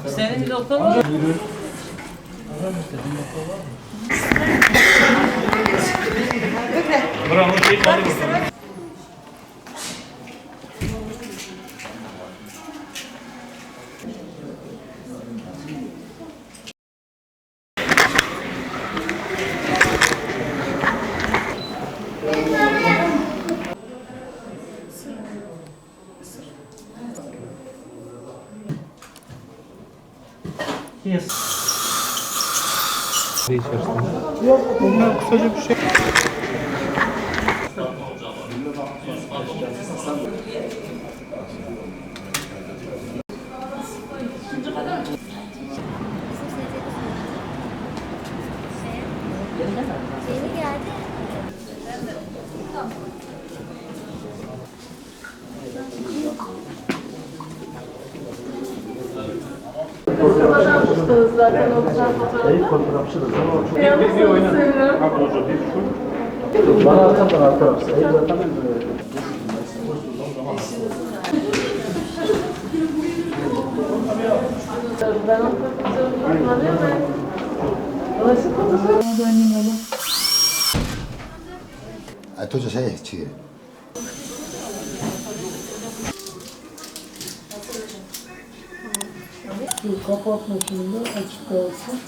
Senin bir doktor var mı? Bravo, şey kaldı bakalım. Yes. Yok, bunlar kısaca bir şey. Yeni geldi. Fotoğrafçısınız zaten o güzel fotoğrafta. Fotoğrafçı da zaman. Bir oynar. Bana atarlar arkadaşlar. Zaten Ben o fotoğrafı kullanıyorum. Nasıl fotoğrafı? Toca şey çıkıyor. kapatma şimdi açık kalsın.